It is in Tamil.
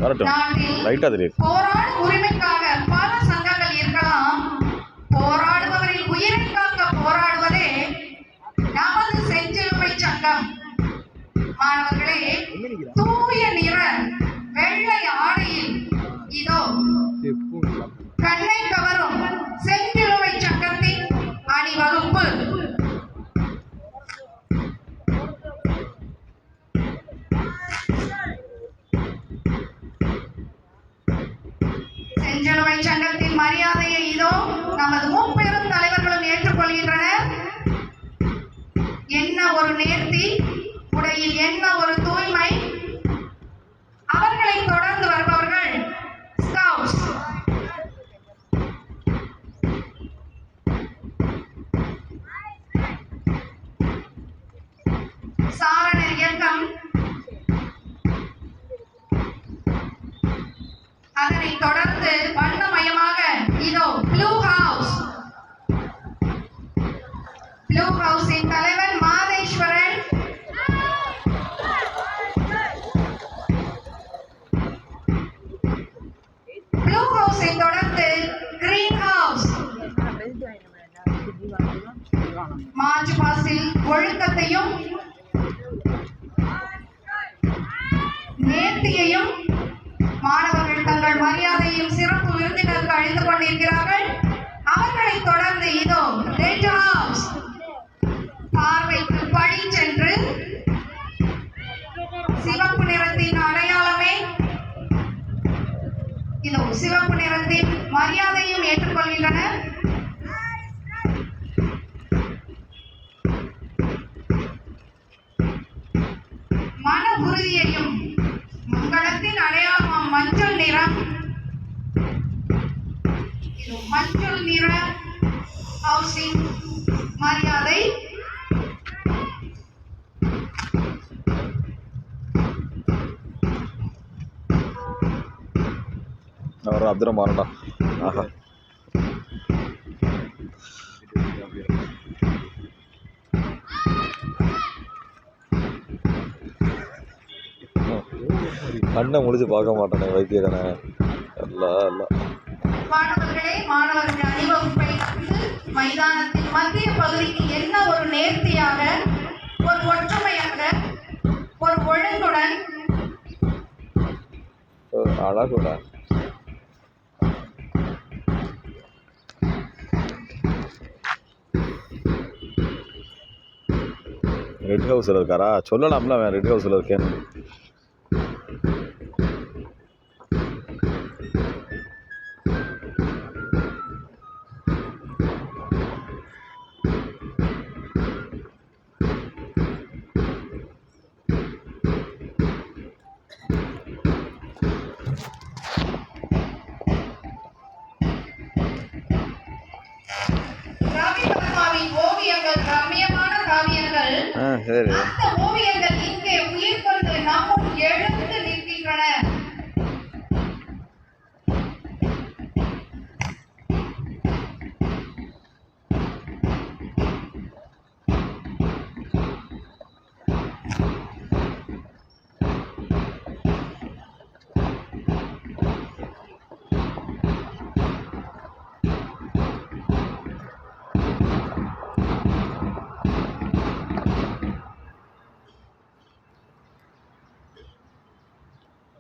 நாட்டில் போராடும் உரிமைக்காக பல சங்கங்கள் இருக்கலாம். போராடுபவரின் உயிரை காக்க போராடுவதே நமது செஞ்சிலுவை சங்கம். மாணவர்களே, தூய நிற வெள்ளை ஆடையில் இதோ கண்ணை கவரும் செஞ்சிலுவை சங்கத்தின் அணிவகுப்பு. செஞ்சிலுவை சங்கத்தின் மரியாதையை இதோ நமது முப்பெரும் தலைவர்களும் ஏற்றுக்கொள்கின்றனர். என்ன ஒரு நேர்த்தி, உடையில் என்ன ஒரு தூய்மை. அவர்களை தொடர்ந்து வருபவர்கள் ஸ்கவுட்ஸ். சாரணர் இயக்கம், அதனை தொடர்ந்து வண்ணமயமாக இதோ ப்ளூ ஹவுஸ். ப்ளூ ஹவுஸின் தலைவர் மாதேஸ்வரன். ப்ளூ ஹவுஸை தொடர்ந்து கிரீன் ஹவுஸ். மார்ச் பாஸ்டில் ஒழுக்கத்தையும் நேர்த்தியையும் மாணவர்கள் தங்கள் மரியாதையும் சிறப்பு விருந்தினருக்கு அழிந்து கொண்டிருக்கிறார்கள். அவர்களை தொடர்ந்து இதோ ரெட் ஹவுஸ். பார்வைக்கு பழி சென்று சிவப்பு நிறத்தின் அடையாளமே இதோ சிவப்பு நிறத்தின் மரியாதையும் ஏற்றுக்கொள்கின்றனர். மன உறுதியையும் மங்களத்தின் அடையாளம் மஞ்சள் நிறம். மஞ்சள் நிற ஹவுஸின் மரியாதை. அப்துரம் மாறண்டா. ஆஹா, கண்ணை முடிச்சு பார்க்க மாட்டானே வைத்தியரனை. மாணவர்களே, மாணவர்கள் அணிவகுப்பை மைதானத்தின் மத்திய பகுதிக்கு என்ன ஒரு நேர்த்தியாக, ஒரு ஒற்றுமையாக, ஒரு ஒழுங்குடன் அழகுடா. ரெட் ஹவுஸில் இருக்காரா? சொல்லலாம்ல அவன் ரெட் ஹவுஸில் இருக்கேன்னு. ஓவியங்கள், ரம்மியமான காவியங்கள். சரி, அந்த ஓவியங்கள்